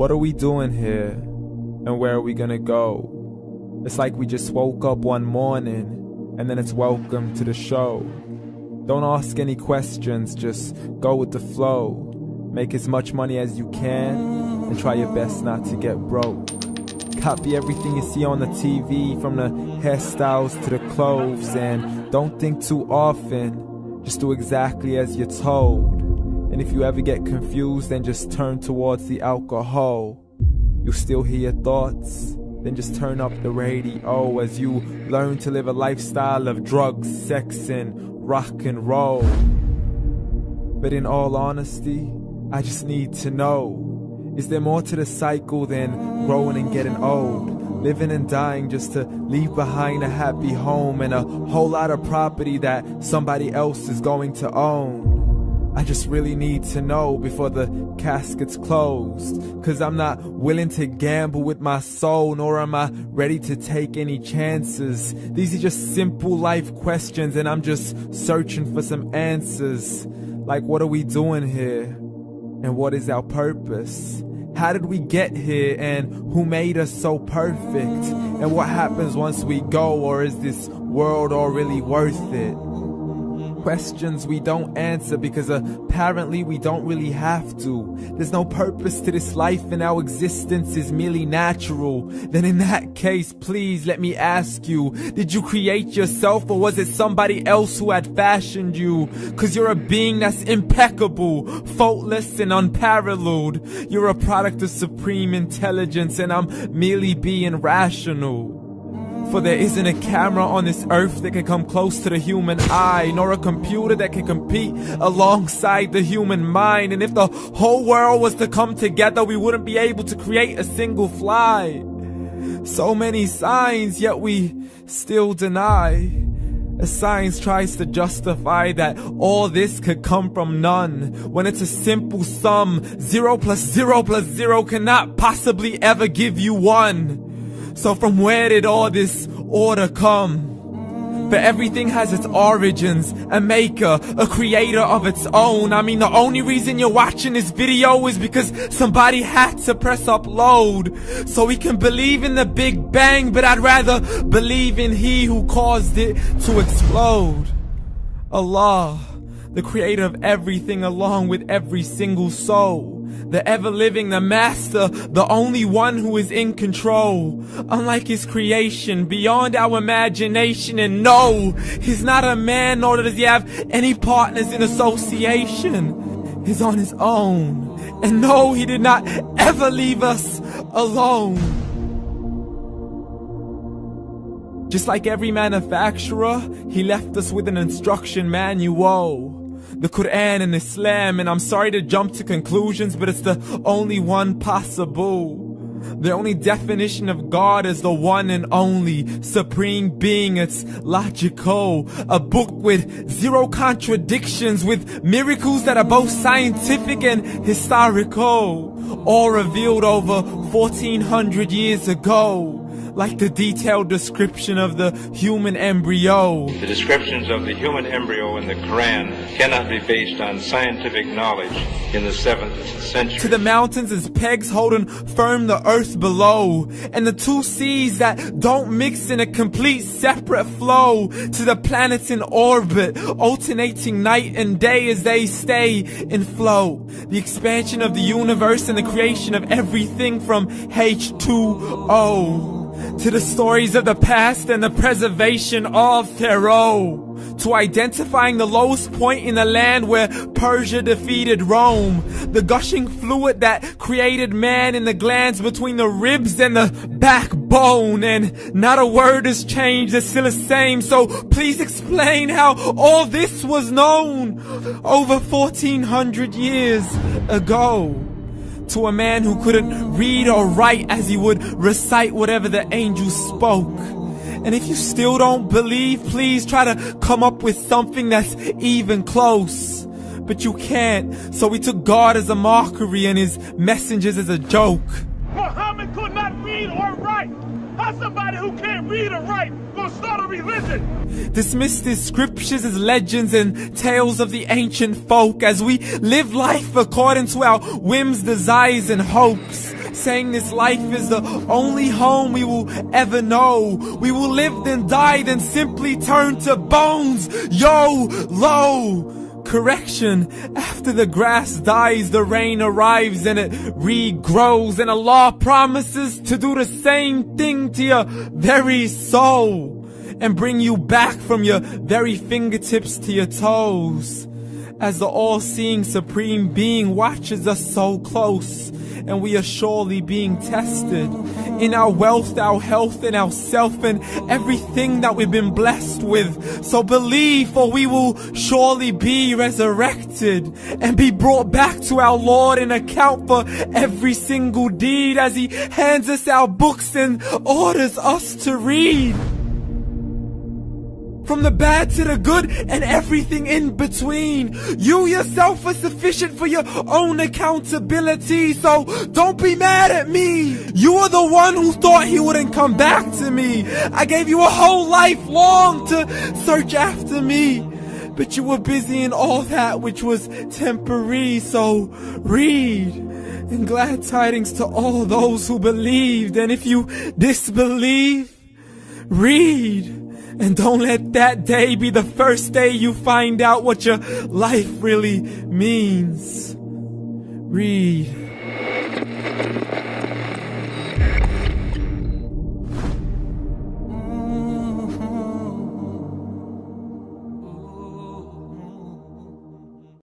What are we doing here? And where are we gonna go? It's like we just woke up one morning, and then it's welcome to the show. Don't ask any questions, just go with the flow. Make as much money as you can, and try your best not to get broke. Copy everything you see on the TV, from the hairstyles to the clothes, and don't think too often, just do exactly as you're told. And if you ever get confused, then just turn towards the alcohol. You'll still hear your thoughts, then just turn up the radio as you learn to live a lifestyle of drugs, sex, and rock and roll. But in all honesty, I just need to know, is there more to the cycle than growing and getting old? Living and dying just to leave behind a happy home and a whole lot of property that somebody else is going to own. I just really need to know before the casket's closed, 'cause I'm not willing to gamble with my soul, nor am I ready to take any chances. These are just simple life questions, and I'm just searching for some answers. Like, what are we doing here? And what is our purpose? How did we get here, and who made us so perfect? And what happens once we go, or is this world all really worth it? Questions we don't answer because apparently we don't really have to. There's no purpose to this life and our existence is merely natural. Then in that case, please let me ask you, did you create yourself, or was it somebody else who had fashioned you? 'Cause you're a being that's impeccable, faultless and unparalleled. You're a product of supreme intelligence, and I'm merely being rational. For there isn't a camera on this earth that can come close to the human eye, nor a computer that can compete alongside the human mind. And if the whole world was to come together, we wouldn't be able to create a single fly. So many signs, yet we still deny. As science tries to justify that all this could come from none, when it's a simple sum. 0 plus 0 plus 0 cannot possibly ever give you 1. So from where did all this order come? For everything has its origins, a maker, a creator of its own. I mean, the only reason you're watching this video is because somebody had to press upload. So we can believe in the Big Bang, but I'd rather believe in He who caused it to explode. Allah, the creator of everything along with every single soul. The ever-living, the master, the only one who is in control. Unlike his creation, beyond our imagination. And no, he's not a man, nor does he have any partners in association. He's on his own. And no, he did not ever leave us alone. Just like every manufacturer, he left us with an instruction manual. The Quran and Islam, and I'm sorry to jump to conclusions, but it's the only one possible. The only definition of God is the one and only supreme being. It's logical, a book with 0 contradictions, with miracles that are both scientific and historical, all revealed over 1400 years ago. Like the detailed description of the human embryo. The descriptions of the human embryo in the Quran cannot be based on scientific knowledge in the 7th century. To the mountains as pegs holding firm the earth below, and the 2 seas that don't mix in a complete separate flow. To the planets in orbit, alternating night and day as they stay in flow. The expansion of the universe and the creation of everything from H2O. To the stories of the past and the preservation of Pharaoh. To identifying the lowest point in the land where Persia defeated Rome. The gushing fluid that created man in the glands between the ribs and the backbone. And not a word has changed, it's still the same. So please explain how all this was known over 1400 years ago. To a man who couldn't read or write as he would recite whatever the angels spoke. And if you still don't believe, please try to come up with something that's even close. But you can't, so we took God as a mockery and his messengers as a joke. Muhammad could not read or write. How somebody who can't read or write gonna start a religion? Dismissed his scriptures as legends and tales of the ancient folk as we live life according to our whims, desires, and hopes. saying this life is the only home we will ever know. We will live then die then simply turn to bones. YOLO! Correction, after the grass dies, the rain arrives and it regrows, and Allah promises to do the same thing to your very soul and bring you back from your very fingertips to your toes, as the all-seeing supreme being watches us so close, and we are surely being tested in our wealth, our health, and our self, and everything that we've been blessed with. So believe, for we will surely be resurrected and be brought back to our Lord and account for every single deed, as He hands us our books and orders us to read. From the bad to the good and everything in between. You yourself are sufficient for your own accountability, so don't be mad at me. You are the one who thought He wouldn't come back to me. I gave you a whole life long to search after me, but you were busy in all that which was temporary. So read, and glad tidings to all those who believed. And if you disbelieve, read. And don't let that day be the first day you find out what your life really means. Read.